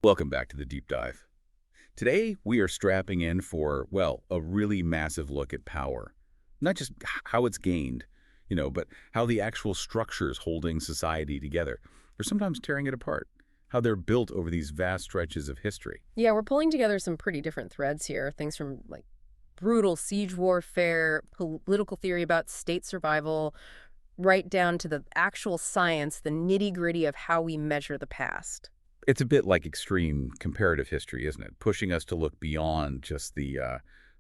Welcome back to the deep dive. Today, we are strapping in for, well, a really massive look at power. Not just how it's gained, but how the actual structures holding society together, or sometimes tearing it apart, how they're built over these vast stretches of history. Yeah, we're pulling together some pretty different threads here. Things from like brutal siege warfare, political theory about state survival, right down to the actual science, the nitty-gritty of how we measure the past. It's a bit like extreme comparative history, isn't it? Pushing us to look beyond just the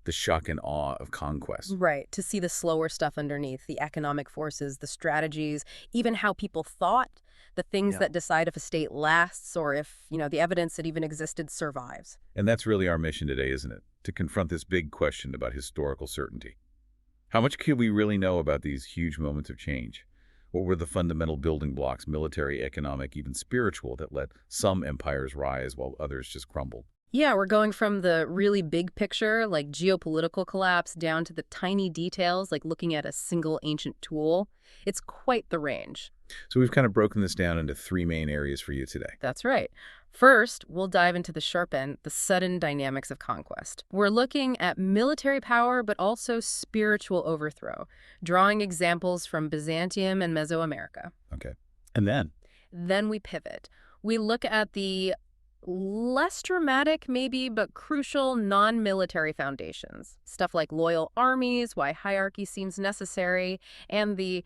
shock and awe of conquest. Right, to see the slower stuff underneath, the economic forces, the strategies, even how people thought, the things Yeah. that decide if a state lasts or if, the evidence that even existed survives. And that's really our mission today, isn't it? To confront this big question about historical certainty. How much could we really know about these huge moments of change? What were the fundamental building blocks, military, economic, even spiritual, that let some empires rise while others just crumbled? Yeah, we're going from the really big picture, like geopolitical collapse, down to the tiny details, like looking at a single ancient tool. It's quite the range. So we've kind of broken this down into three main areas for you today. That's right. First, we'll dive into the sharp end, the sudden dynamics of conquest. We're looking at military power, but also spiritual overthrow, drawing examples from Byzantium and Mesoamerica. Okay. And then? Then we pivot. We look at the less dramatic, maybe, but crucial non-military foundations. Stuff like loyal armies, why hierarchy seems necessary, and the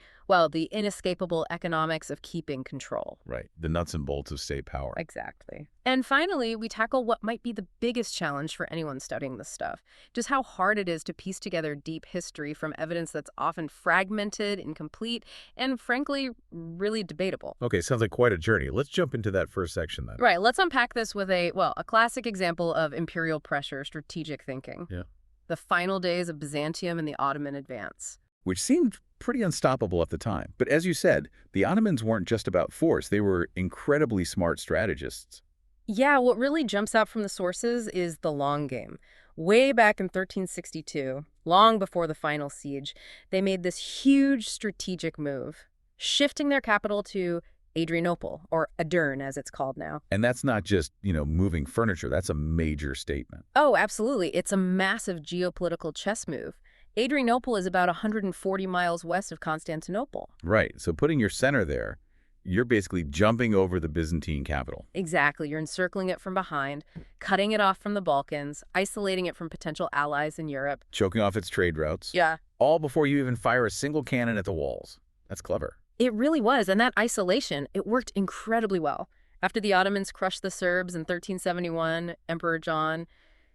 inescapable economics of keeping control. Right. The nuts and bolts of state power. Exactly. And finally, we tackle what might be the biggest challenge for anyone studying this stuff, just how hard it is to piece together deep history from evidence that's often fragmented, incomplete, and frankly, really debatable. Okay, sounds like quite a journey. Let's jump into that first section then. Right, let's unpack this with a classic example of imperial pressure, strategic thinking. Yeah. The final days of Byzantium and the Ottoman advance. Which seemed pretty unstoppable at the time. But as you said, the Ottomans weren't just about force. They were incredibly smart strategists. Yeah, what really jumps out from the sources is the long game. Way back in 1362, long before the final siege, they made this huge strategic move, shifting their capital to Adrianople, or Adern as it's called now. And that's not just, moving furniture. That's a major statement. Oh, absolutely. It's a massive geopolitical chess move. Adrianople is about 140 miles west of Constantinople. Right. So putting your center there, you're basically jumping over the Byzantine capital. Exactly. You're encircling it from behind, cutting it off from the Balkans, isolating it from potential allies in Europe. Choking off its trade routes. Yeah. All before you even fire a single cannon at the walls. That's clever. It really was, and that isolation, it worked incredibly well. After the Ottomans crushed the Serbs in 1371, Emperor John,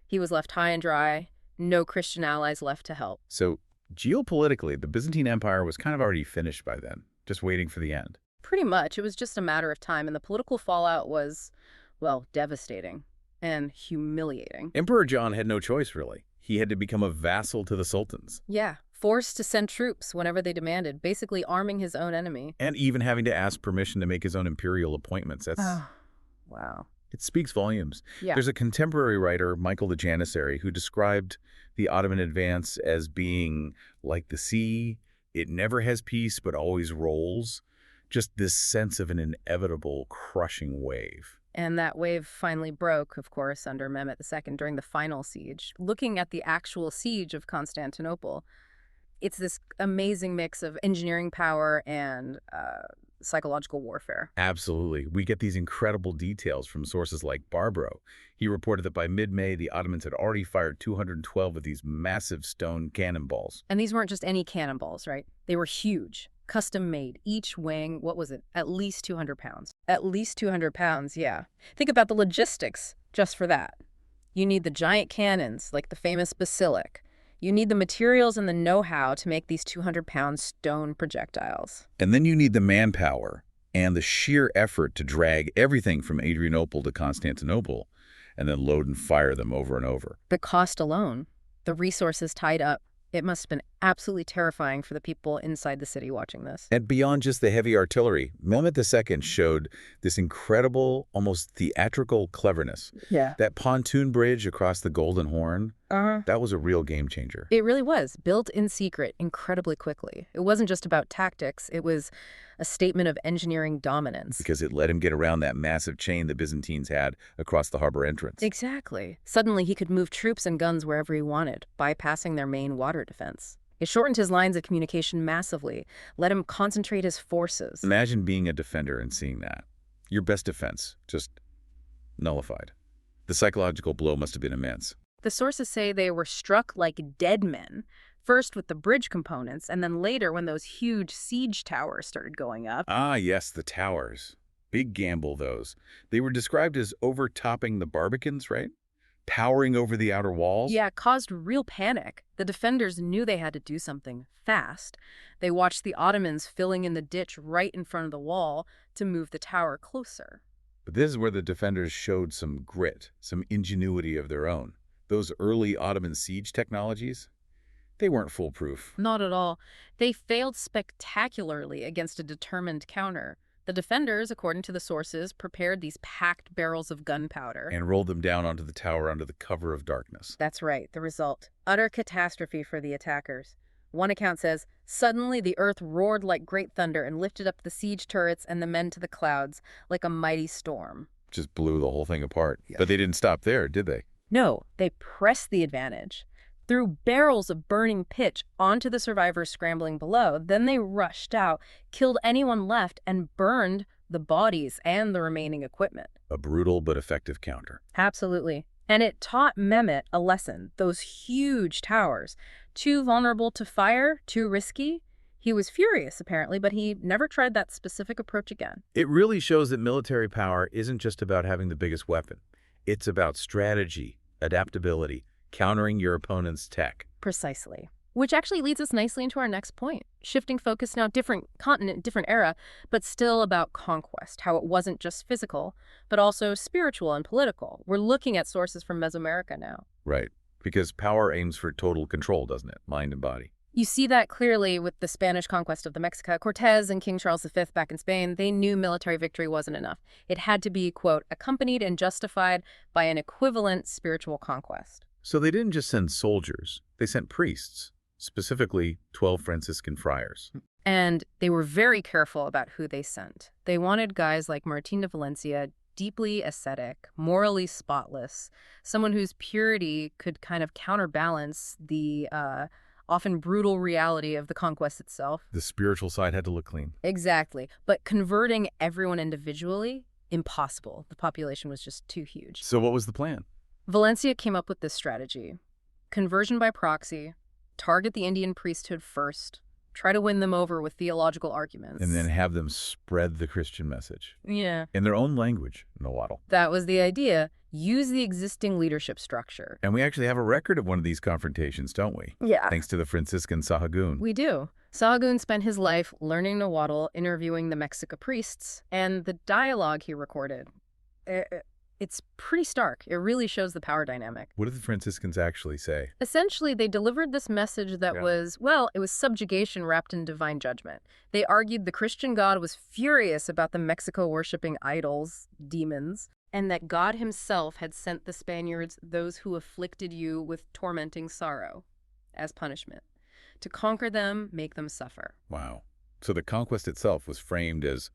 he was left high and dry, no Christian allies left to help. So geopolitically, the Byzantine Empire was kind of already finished by then, just waiting for the end. Pretty much, it was just a matter of time, and the political fallout was, devastating and humiliating. Emperor John had no choice, really. He had to become a vassal to the sultans. Yeah, forced to send troops whenever they demanded, basically arming his own enemy. And even having to ask permission to make his own imperial appointments. Wow. It speaks volumes. Yeah. There's a contemporary writer, Michael the Janissary, who described the Ottoman advance as being like the sea. It never has peace, but always rolls. Just this sense of an inevitable crushing wave. And that wave finally broke, of course, under Mehmet II during the final siege. Looking at the actual siege of Constantinople, it's this amazing mix of engineering power and psychological warfare. Absolutely. We get these incredible details from sources like Barbaro. He reported that by mid-May, the Ottomans had already fired 212 of these massive stone cannonballs. And these weren't just any cannonballs, right? They were huge, custom-made, each weighing, at least 200 pounds. At least 200 pounds, yeah. Think about the logistics just for that. You need the giant cannons, like the famous basilic. You need the materials and the know-how to make these 200-pound stone projectiles. And then you need the manpower and the sheer effort to drag everything from Adrianople to Constantinople and then load and fire them over and over. The cost alone, the resources tied up, it must have been Absolutely terrifying for the people inside the city watching this. And beyond just the heavy artillery, Mehmet II showed this incredible, almost theatrical cleverness. Yeah. That pontoon bridge across the Golden Horn, Uh-huh. that was a real game changer. It really was, built in secret incredibly quickly. It wasn't just about tactics, it was a statement of engineering dominance. Because it let him get around that massive chain the Byzantines had across the harbor entrance. Exactly. Suddenly he could move troops and guns wherever he wanted, bypassing their main water defense. It shortened his lines of communication massively, let him concentrate his forces. Imagine being a defender and seeing that. Your best defense, just nullified. The psychological blow must have been immense. The sources say they were struck like dead men, first with the bridge components, and then later when those huge siege towers started going up. Ah, yes, the towers. Big gamble, those. They were described as overtopping the Barbicans, right? Towering over the outer walls? Yeah, it caused real panic. The defenders knew they had to do something fast. They watched the Ottomans filling in the ditch right in front of the wall to move the tower closer. But this is where the defenders showed some grit, some ingenuity of their own. Those early Ottoman siege technologies, they weren't foolproof. Not at all. They failed spectacularly against a determined counter. The defenders, according to the sources, prepared these packed barrels of gunpowder. And rolled them down onto the tower under the cover of darkness. That's right, the result. Utter catastrophe for the attackers. One account says, suddenly the earth roared like great thunder and lifted up the siege turrets and the men to the clouds like a mighty storm. Just blew the whole thing apart. Yeah. But they didn't stop there, did they? No, they pressed the advantage. Threw barrels of burning pitch onto the survivors scrambling below. Then they rushed out, killed anyone left, and burned the bodies and the remaining equipment. A brutal but effective counter. Absolutely. And it taught Mehmet a lesson. Those huge towers, too vulnerable to fire, too risky. He was furious, apparently, but he never tried that specific approach again. It really shows that military power isn't just about having the biggest weapon. It's about strategy, adaptability, countering your opponent's tech. Precisely. Which actually leads us nicely into our next point. Shifting focus now, different continent, different era, but still about conquest, how it wasn't just physical, but also spiritual and political. We're looking at sources from Mesoamerica now. Right. Because power aims for total control, doesn't it? Mind and body. You see that clearly with the Spanish conquest of the Mexica. Cortez and King Charles V back in Spain, they knew military victory wasn't enough. It had to be, quote, accompanied and justified by an equivalent spiritual conquest. So they didn't just send soldiers. They sent priests, specifically 12 Franciscan friars. And they were very careful about who they sent. They wanted guys like Martin de Valencia, deeply ascetic, morally spotless, someone whose purity could kind of counterbalance the often brutal reality of the conquest itself. The spiritual side had to look clean. Exactly. But converting everyone individually, impossible. The population was just too huge. So what was the plan? Valencia came up with this strategy. Conversion by proxy, target the Indian priesthood first, try to win them over with theological arguments. And then have them spread the Christian message. Yeah. In their own language, no waddle. That was the idea. Use the existing leadership structure. And we actually have a record of one of these confrontations, don't we? Yeah. Thanks to the Franciscan Sahagún. We do. Sahagún spent his life learning Nahuatl, interviewing the Mexica priests, and the dialogue he recorded. It's pretty stark. It really shows the power dynamic. What did the Franciscans actually say? Essentially, they delivered this message that was, well, it was subjugation wrapped in divine judgment. They argued the Christian God was furious about the Mexico-worshipping idols, demons, and that God himself had sent the Spaniards those who afflicted you with tormenting sorrow as punishment, to conquer them, make them suffer. Wow. So the conquest itself was framed as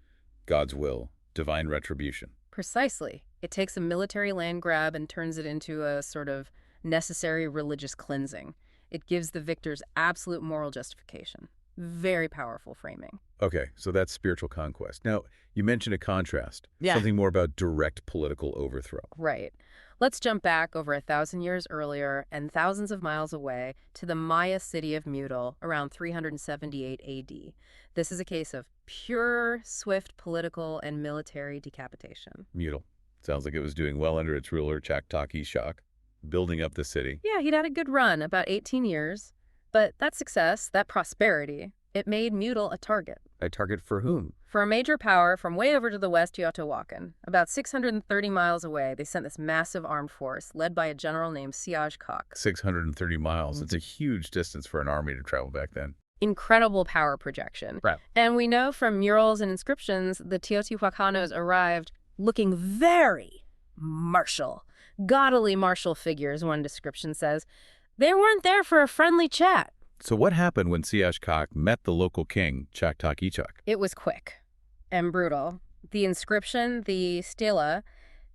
God's will, divine retribution. Precisely. It takes a military land grab and turns it into a sort of necessary religious cleansing. It gives the victors absolute moral justification. Very powerful framing. Okay, so that's spiritual conquest. Now, you mentioned a contrast. Yeah. Something more about direct political overthrow. Right. Let's jump back over 1,000 years earlier and thousands of miles away to the Maya city of Mutil around 378 AD. This is a case of pure, swift political and military decapitation. Mutil. Sounds like it was doing well under its ruler, Chaktak Shak, building up the city. Yeah, he'd had a good run, about 18 years. But that success, that prosperity, it made Mutil a target. A target for whom? For a major power from way over to the west, Teotihuacan. About 630 miles away, they sent this massive armed force led by a general named Siaj Kak. 630 miles. It's a huge distance for an army to travel back then. Incredible power projection. Right. And we know from murals and inscriptions the Teotihuacanos arrived looking very martial. Gaudily martial figures, one description says. They weren't there for a friendly chat. So what happened when Siaj Kak met the local king, Chaktak Ichak? It was quick and brutal. The inscription, the stela,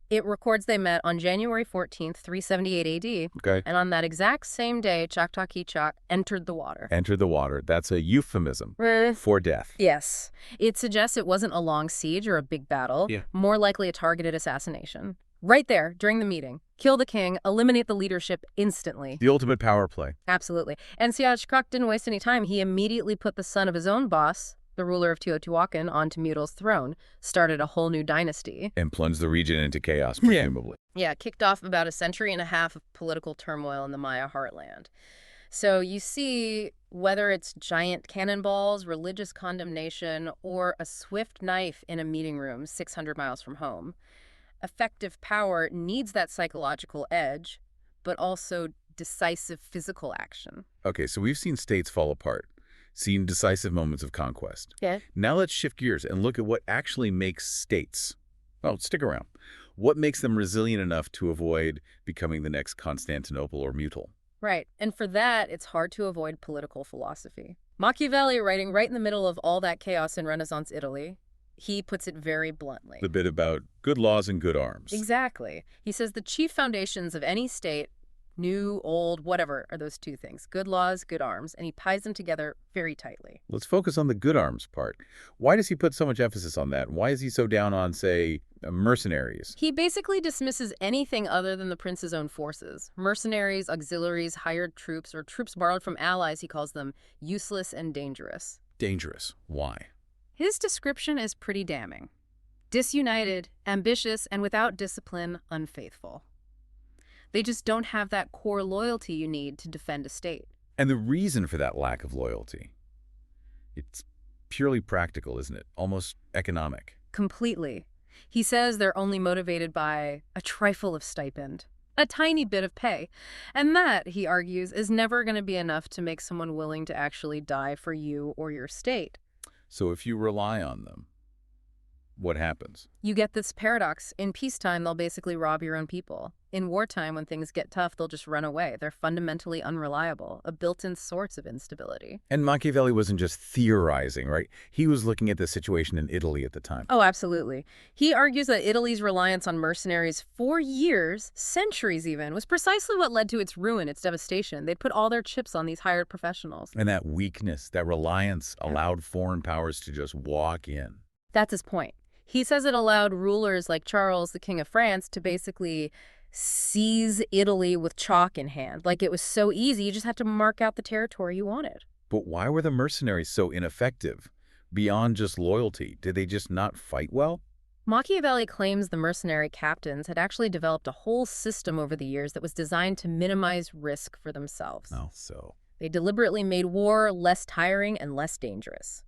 it records they met on January 14th, 378 AD. Okay. And on that exact same day, Chaktak Ichak entered the water. Entered the water. That's a euphemism Eh. for death. Yes. It suggests it wasn't a long siege or a big battle, more likely a targeted assassination. Right there, during the meeting. Kill the king, eliminate the leadership instantly. The ultimate power play. Absolutely. And Siaj Kak didn't waste any time. He immediately put the son of his own boss, the ruler of Teotihuacan, onto Mutal's throne, started a whole new dynasty. And plunged the region into chaos, presumably. Yeah, kicked off about a century and a half of political turmoil in the Maya heartland. So you see, whether it's giant cannonballs, religious condemnation, or a swift knife in a meeting room 600 miles from home, effective power needs that psychological edge, but also decisive physical action. Okay, so we've seen states fall apart, seen decisive moments of conquest. Yeah. Now let's shift gears and look at what actually makes states. Well, stick around. What makes them resilient enough to avoid becoming the next Constantinople or Mutal? Right, and for that, it's hard to avoid political philosophy. Machiavelli, writing right in the middle of all that chaos in Renaissance Italy, he puts it very bluntly. The bit about good laws and good arms. Exactly. He says the chief foundations of any state, new, old, whatever, are those two things. Good laws, good arms. And he ties them together very tightly. Let's focus on the good arms part. Why does he put so much emphasis on that? Why is he so down on, say, mercenaries? He basically dismisses anything other than the prince's own forces. Mercenaries, auxiliaries, hired troops, or troops borrowed from allies, he calls them useless and dangerous. Dangerous. Why? His description is pretty damning. Disunited, ambitious, and without discipline, unfaithful. They just don't have that core loyalty you need to defend a state. And the reason for that lack of loyalty, it's purely practical, isn't it? Almost economic. Completely. He says they're only motivated by a trifle of stipend, a tiny bit of pay. And that, he argues, is never going to be enough to make someone willing to actually die for you or your state. So if you rely on them, what happens? You get this paradox. In peacetime, they'll basically rob your own people. In wartime, when things get tough, they'll just run away. They're fundamentally unreliable, a built-in source of instability. And Machiavelli wasn't just theorizing, right? He was looking at the situation in Italy at the time. Oh, absolutely. He argues that Italy's reliance on mercenaries for years, centuries even, was precisely what led to its ruin, its devastation. They'd put all their chips on these hired professionals. And that weakness, that reliance allowed foreign powers to just walk in. That's his point. He says it allowed rulers like Charles, the King of France, to basically seize Italy with chalk in hand. Like it was so easy, you just had to mark out the territory you wanted. But why were the mercenaries so ineffective? Beyond just loyalty, did they just not fight well? Machiavelli claims the mercenary captains had actually developed a whole system over the years that was designed to minimize risk for themselves. Oh, so. They deliberately made war less tiring and less dangerous.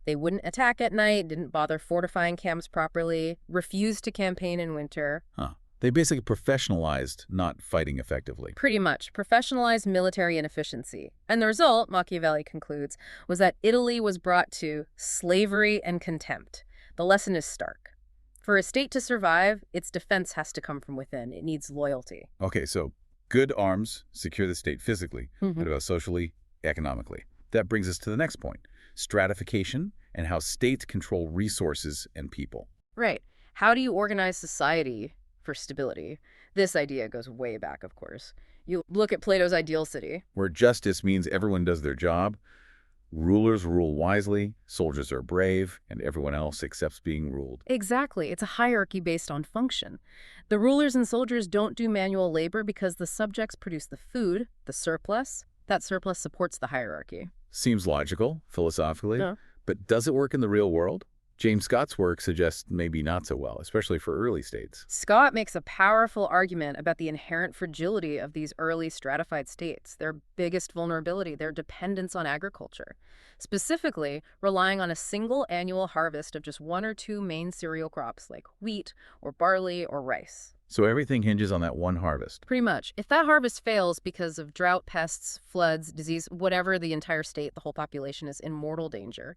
They wouldn't attack at night, didn't bother fortifying camps properly, refused to campaign in winter. Huh. They basically professionalized not fighting effectively. Pretty much. Professionalized military inefficiency. And the result, Machiavelli concludes, was that Italy was brought to slavery and contempt. The lesson is stark. For a state to survive, its defense has to come from within. It needs loyalty. Okay, so good arms secure the state physically, but about socially, economically. That brings us to the next point. Stratification and how states control resources and people. Right. How do you organize society for stability? This idea goes way back, of course. You look at Plato's ideal city. Where justice means everyone does their job, rulers rule wisely, soldiers are brave, and everyone else accepts being ruled. Exactly. It's a hierarchy based on function. The rulers and soldiers don't do manual labor because the subjects produce the food, the surplus. That surplus supports the hierarchy. Seems logical, philosophically, Yeah. but does it work in the real world? James Scott's work suggests maybe not so well, especially for early states. Scott makes a powerful argument about the inherent fragility of these early stratified states, their biggest vulnerability, their dependence on agriculture, specifically relying on a single annual harvest of just one or two main cereal crops like wheat or barley or rice. So everything hinges on that one harvest. Pretty much. If that harvest fails because of drought, pests, floods, disease, whatever, the entire state, the whole population is in mortal danger.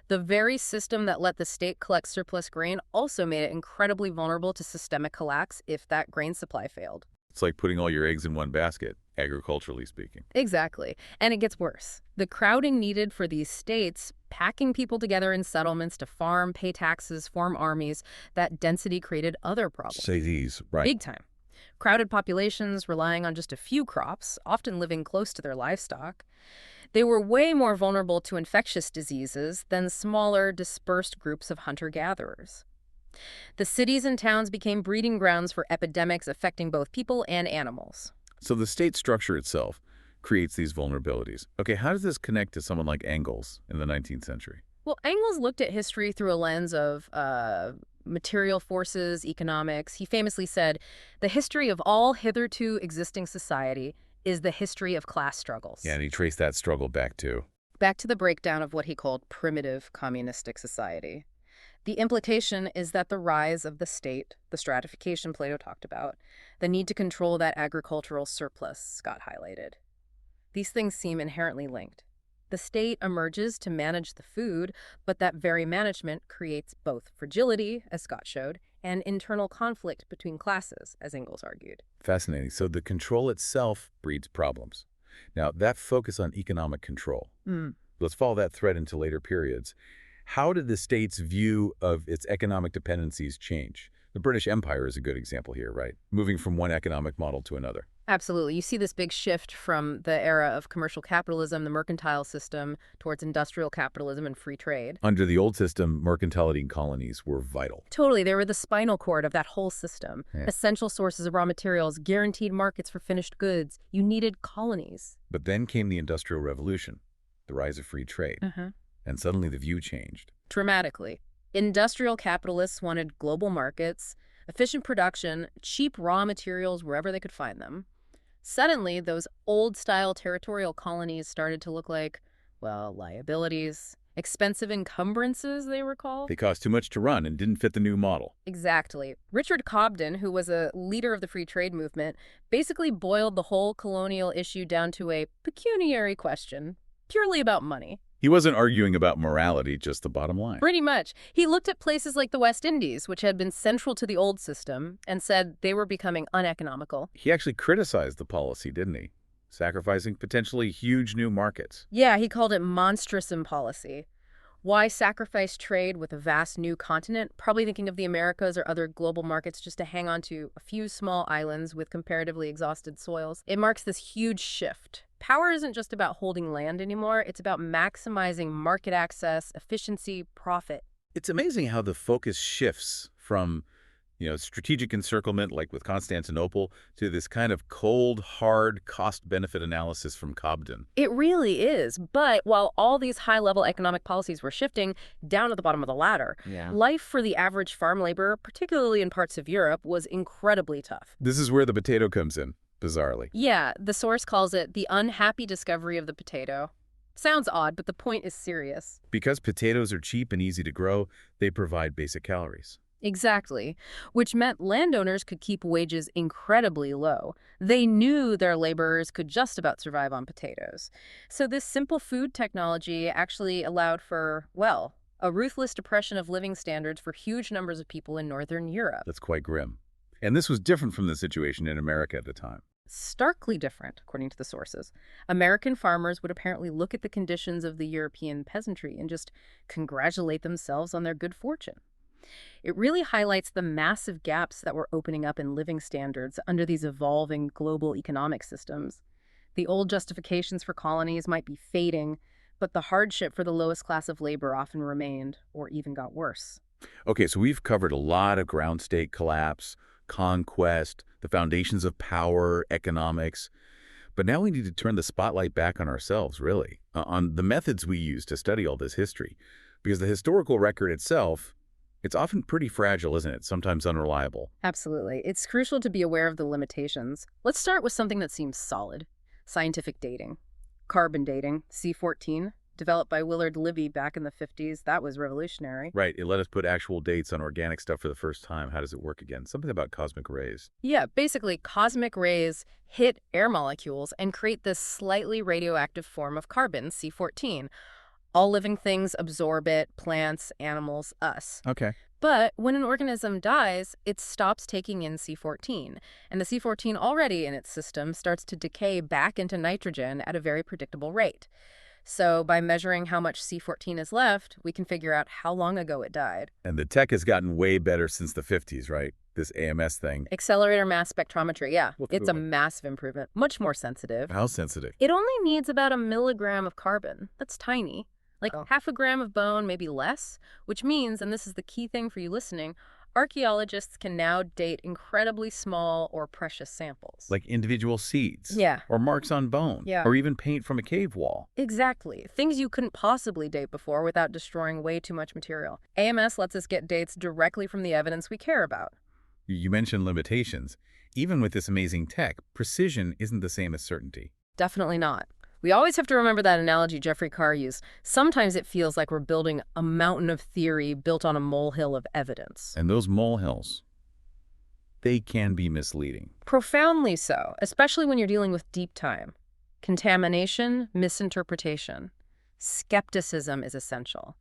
The very system that let the state collect surplus grain also made it incredibly vulnerable to systemic collapse if that grain supply failed. It's like putting all your eggs in one basket, agriculturally speaking. Exactly. And it gets worse. The crowding needed for these states, packing people together in settlements to farm, pay taxes, form armies, that density created other problems. Say these, right. Big time. Crowded populations relying on just a few crops, often living close to their livestock. They were way more vulnerable to infectious diseases than smaller, dispersed groups of hunter-gatherers. The cities and towns became breeding grounds for epidemics affecting both people and animals. So the state structure itself creates these vulnerabilities. Okay, how does this connect to someone like Engels in the 19th century? Well, Engels looked at history through a lens of material forces, economics. He famously said, "The history of all hitherto existing society is the history of class struggles." Yeah, and he traced that struggle back to the breakdown of what he called primitive communistic society. The implication is that the rise of the state, the stratification Plato talked about, the need to control that agricultural surplus Scott highlighted. These things seem inherently linked. The state emerges to manage the food, but that very management creates both fragility, as Scott showed, and internal conflict between classes, as Engels argued. fascinating. So the control itself breeds problems. Now, that focus on economic control, let's follow that thread into later periods. How did the state's view of its economic dependencies change? The British Empire is a good example here, right? Moving from one economic model to another. Absolutely. You see this big shift from the era of commercial capitalism, the mercantile system, towards industrial capitalism and free trade. Under the old system, mercantility and colonies were vital. Totally. They were the spinal cord of that whole system. Yeah. Essential sources of raw materials, guaranteed markets for finished goods. You needed colonies. But then came the Industrial Revolution, the rise of free trade, and suddenly the view changed. Dramatically. Industrial capitalists wanted global markets, efficient production, cheap raw materials wherever they could find them. Suddenly, those old-style territorial colonies started to look like, well, liabilities, expensive encumbrances, they were called. They cost too much to run and didn't fit the new model. Exactly. Richard Cobden, who was a leader of the free trade movement, basically boiled the whole colonial issue down to a pecuniary question, purely about money. He wasn't arguing about morality, just the bottom line. Pretty much. He looked at places like the West Indies, which had been central to the old system, and said they were becoming uneconomical. He actually criticized the policy, didn't he? Sacrificing potentially huge new markets. Yeah, he called it monstrous impolicy. Why sacrifice trade with a vast new continent? Probably thinking of the Americas or other global markets just to hang on to a few small islands with comparatively exhausted soils. It marks this huge shift. Power isn't just about holding land anymore. It's about maximizing market access, efficiency, profit. It's amazing how the focus shifts from, strategic encirclement, like with Constantinople, to this kind of cold, hard cost-benefit analysis from Cobden. It really is. But while all these high-level economic policies were shifting down at the bottom of the ladder, life for the average farm laborer, particularly in parts of Europe, was incredibly tough. This is where the potato comes in, bizarrely. Yeah, the source calls it the unhappy discovery of the potato. Sounds odd, but the point is serious. Because potatoes are cheap and easy to grow, they provide basic calories. Exactly, which meant landowners could keep wages incredibly low. They knew their laborers could just about survive on potatoes. So this simple food technology actually allowed for, well, a ruthless depression of living standards for huge numbers of people in Northern Europe. That's quite grim. And this was different from the situation in America at the time. Starkly different, according to the sources. American farmers would apparently look at the conditions of the European peasantry and just congratulate themselves on their good fortune. It really highlights the massive gaps that were opening up in living standards under these evolving global economic systems. The old justifications for colonies might be fading, but the hardship for the lowest class of labor often remained, or even got worse. Okay, so we've covered a lot of ground state collapse, conquest, the foundations of power, economics. But now we need to turn the spotlight back on ourselves, really, on the methods we use to study all this history. Because the historical record itself, It's often pretty fragile, isn't it? Sometimes unreliable. Absolutely. It's crucial to be aware of the limitations. Let's start with something that seems solid. Scientific dating. Carbon dating, C14, developed by Willard Libby back in the 50s. That was revolutionary. Right, it let us put actual dates on organic stuff for the first time. How does it work again? Something about cosmic rays. Yeah, basically, cosmic rays hit air molecules and create this slightly radioactive form of carbon, C14. All living things absorb it, plants, animals, us. Okay. But when an organism dies, it stops taking in C14, and the C14 already in its system starts to decay back into nitrogen at a very predictable rate. So by measuring how much C14 is left, we can figure out how long ago it died. And the tech has gotten way better since the 50s, right? This AMS thing. Accelerator mass spectrometry, yeah. What's It's the a one? massive improvement, much more sensitive. How sensitive? It only needs about a milligram of carbon. That's tiny. Like half a gram of bone, maybe less, which means, and this is the key thing for you listening, archaeologists can now date incredibly small or precious samples. Like individual seeds. Yeah. Or marks on bone. Yeah. Or even paint from a cave wall. Exactly. Things you couldn't possibly date before without destroying way too much material. AMS lets us get dates directly from the evidence we care about. You mentioned limitations. Even with this amazing tech, precision isn't the same as certainty. Definitely not. We always have to remember that analogy Jeffrey Carr used. Sometimes it feels like we're building a mountain of theory built on a molehill of evidence. And those molehills, they can be misleading. Profoundly so, especially when you're dealing with deep time. Contamination, misinterpretation. Skepticism is essential.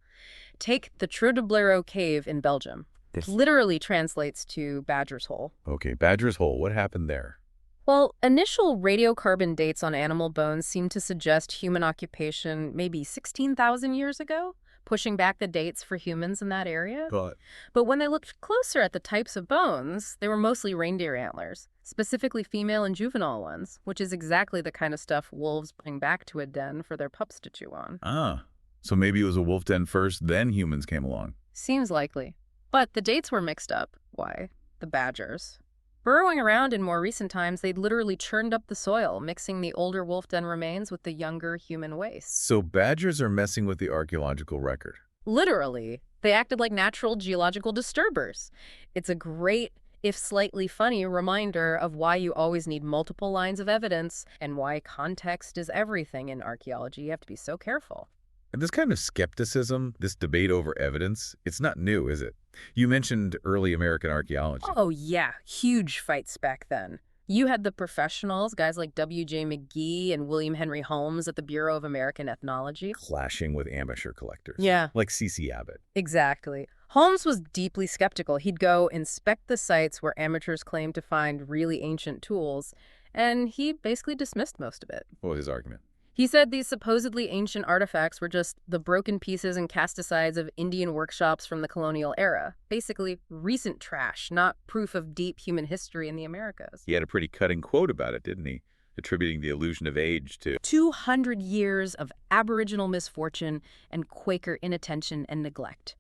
Take the Trou de Blaireau cave in Belgium. It literally translates to Badger's Hole. Okay, Badger's Hole, what happened there? Well, initial radiocarbon dates on animal bones seem to suggest human occupation maybe 16,000 years ago, pushing back the dates for humans in that area. But when they looked closer at the types of bones, they were mostly reindeer antlers, specifically female and juvenile ones, which is exactly the kind of stuff wolves bring back to a den for their pups to chew on. Ah, so maybe it was a wolf den first, then humans came along. Seems likely. But the dates were mixed up. Why? The badgers. Burrowing around in more recent times, they'd literally churned up the soil, mixing the older wolf den remains with the younger human waste. So badgers are messing with the archaeological record. Literally, they acted like natural geological disturbers. It's a great, if slightly funny, reminder of why you always need multiple lines of evidence and why context is everything in archaeology. You have to be so careful. And this kind of skepticism, this debate over evidence, it's not new, is it? You mentioned early American archaeology. Oh, yeah. Huge fights back then. You had the professionals, guys like W.J. McGee and William Henry Holmes at the Bureau of American Ethnology. Clashing with amateur collectors. Yeah. Like C.C. Abbott. Exactly. Holmes was deeply skeptical. He'd go inspect the sites where amateurs claimed to find really ancient tools, and he basically dismissed most of it. What was his argument? He said these supposedly ancient artifacts were just the broken pieces and casticides of Indian workshops from the colonial era. Basically, recent trash, not proof of deep human history in the Americas. He had a pretty cutting quote about it, didn't he? Attributing the illusion of age to 200 years of Aboriginal misfortune and Quaker inattention and neglect.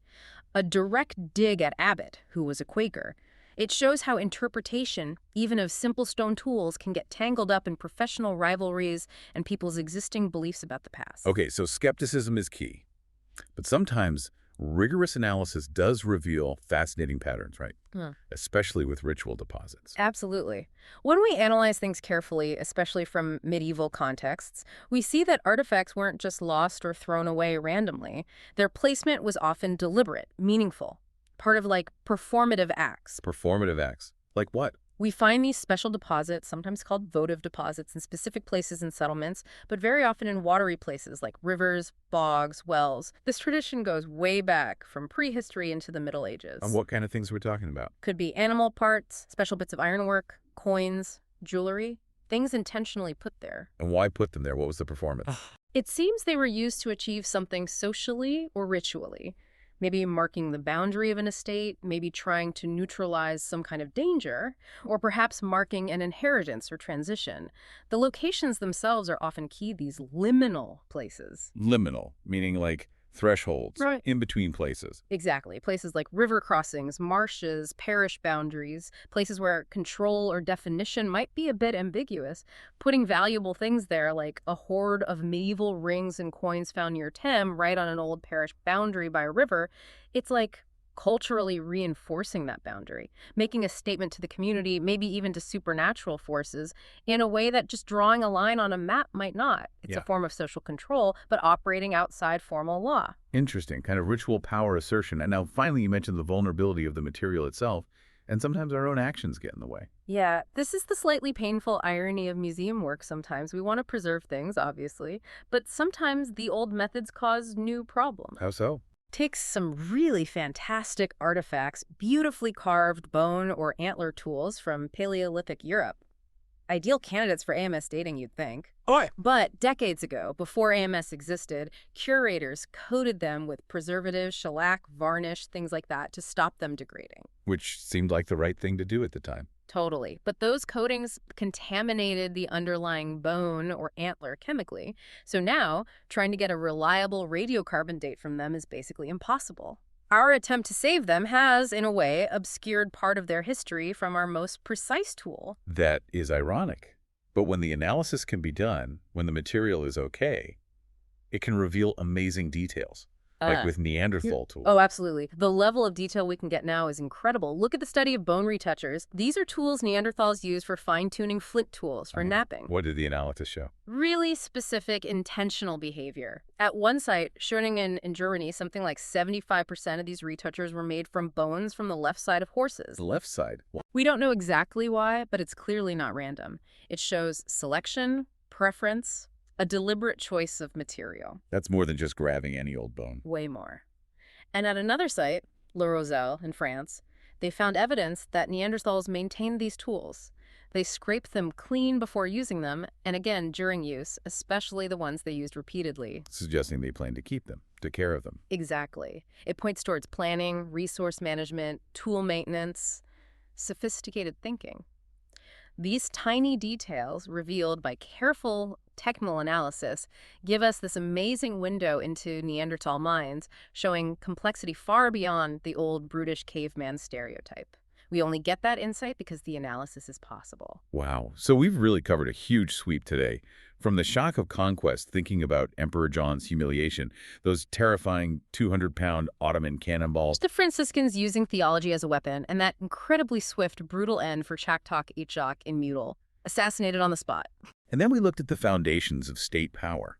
A direct dig at Abbott, who was a Quaker. It shows how interpretation, even of simple stone tools, can get tangled up in professional rivalries and people's existing beliefs about the past. Okay, so skepticism is key. But sometimes rigorous analysis does reveal fascinating patterns, right? Especially with ritual deposits. Absolutely. When we analyze things carefully, especially from medieval contexts, we see that artifacts weren't just lost or thrown away randomly. Their placement was often deliberate, meaningful. Part of, like, performative acts. Performative acts. Like what? We find these special deposits, sometimes called votive deposits, in specific places and settlements, but very often in watery places like rivers, bogs, wells. This tradition goes way back, from prehistory into the Middle Ages. And what kind of things we're talking about? Could be animal parts, special bits of ironwork, coins, jewelry, things intentionally put there. And why put them there? What was the performance? It seems they were used to achieve something socially or ritually. Maybe marking the boundary of an estate, maybe trying to neutralize some kind of danger, or perhaps marking an inheritance or transition. The locations themselves are often key, these liminal places. Liminal, meaning like thresholds, Right. in between places. Exactly. Places like river crossings, marshes, parish boundaries, places where control or definition might be a bit ambiguous. Putting valuable things there, like a hoard of medieval rings and coins found near Thames, right on an old parish boundary by a river, it's like culturally reinforcing that boundary, making a statement to the community, maybe even to supernatural forces, in a way that just drawing a line on a map might not. It's a Yeah. form of social control, but operating outside formal law. Interesting, kind of ritual power assertion. And now finally you mentioned the vulnerability of the material itself, and sometimes our own actions get in the way. Yeah, this is the slightly painful irony of museum work sometimes. We want to preserve things, obviously, but sometimes the old methods cause new problems. How so? Takes some really fantastic artifacts, beautifully carved bone or antler tools from Paleolithic Europe. Ideal candidates for AMS dating, you'd think. Oi! But decades ago, before AMS existed, curators coated them with preservatives, shellac, varnish, things like that to stop them degrading. Which seemed like the right thing to do at the time. Totally. But those coatings contaminated the underlying bone or antler chemically. So now, trying to get a reliable radiocarbon date from them is basically impossible. Our attempt to save them has, in a way, obscured part of their history from our most precise tool. That is ironic. But when the analysis can be done, when the material is okay, it can reveal amazing details, like with Neanderthal tools. Oh, absolutely. The level of detail we can get now is incredible. Look at the study of bone retouchers. These are tools Neanderthals used for fine-tuning flint tools for napping. What did the analysis show? Really specific, intentional behavior. At one site, Schöningen in Germany, something like 75% of these retouchers were made from bones from the left side of horses. The left side. We don't know exactly why, but it's clearly not random. It shows selection, preference, a deliberate choice of material. That's more than just grabbing any old bone. Way more. And at another site, Le Roselle in France, they found evidence that Neanderthals maintained these tools. They scraped them clean before using them, and again during use, especially the ones they used repeatedly. Suggesting they plan to keep them, take care of them. Exactly. It points towards planning, resource management, tool maintenance, sophisticated thinking. These tiny details, revealed by careful technical analysis, give us this amazing window into Neanderthal minds, showing complexity far beyond the old brutish caveman stereotype. We only get that insight because the analysis is possible. Wow. So we've really covered a huge sweep today. From the shock of conquest, thinking about Emperor John's humiliation, those terrifying 200-pound Ottoman cannonballs. The Franciscans using theology as a weapon, and that incredibly swift, brutal end for Chaktok Ichak in Mutal, assassinated on the spot. And then we looked at the foundations of state power.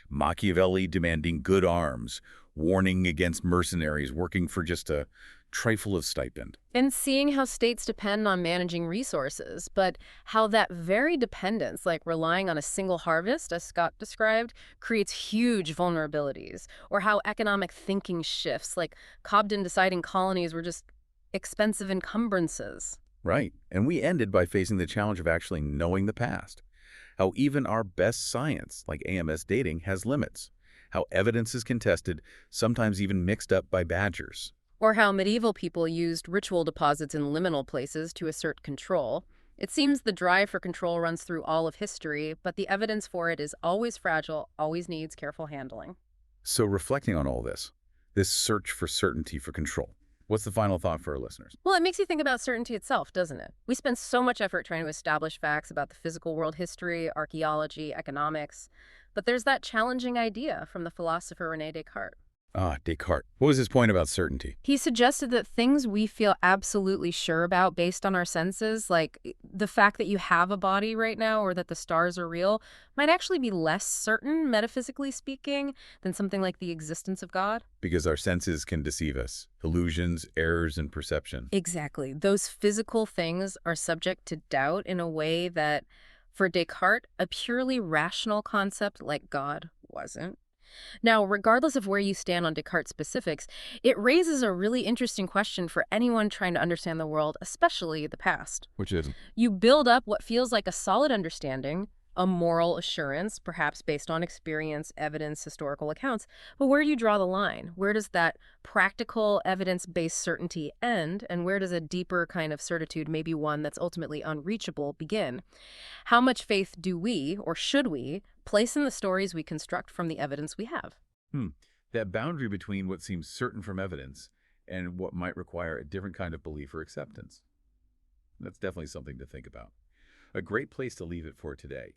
Machiavelli demanding good arms, warning against mercenaries working for just a trifle of stipend. And seeing how states depend on managing resources, but how that very dependence, like relying on a single harvest, as Scott described, creates huge vulnerabilities, or how economic thinking shifts, like Cobden deciding colonies were just expensive encumbrances. Right. And we ended by facing the challenge of actually knowing the past. How even our best science, like AMS dating, has limits. How evidence is contested, sometimes even mixed up by badgers. Or how medieval people used ritual deposits in liminal places to assert control. It seems the drive for control runs through all of history, but the evidence for it is always fragile, always needs careful handling. So reflecting on all this search for certainty for control, what's the final thought for our listeners? Well, it makes you think about certainty itself, doesn't it? We spend so much effort trying to establish facts about the physical world history, archaeology, economics, but there's that challenging idea from the philosopher René Descartes. Ah, Descartes. What was his point about certainty? He suggested that things we feel absolutely sure about based on our senses, like the fact that you have a body right now or that the stars are real, might actually be less certain, metaphysically speaking, than something like the existence of God. Because our senses can deceive us. Illusions, errors in perception. Exactly. Those physical things are subject to doubt in a way that, for Descartes, a purely rational concept like God wasn't. Now, regardless of where you stand on Descartes' specifics, it raises a really interesting question for anyone trying to understand the world, especially the past. Which is? You build up what feels like a solid understanding, a moral assurance, perhaps based on experience, evidence, historical accounts, but where do you draw the line? Where does that practical, evidence-based certainty end, and where does a deeper kind of certitude, maybe one that's ultimately unreachable, begin? How much faith do we, or should we, place in the stories we construct from the evidence we have? That boundary between what seems certain from evidence and what might require a different kind of belief or acceptance. That's definitely something to think about. A great place to leave it for today.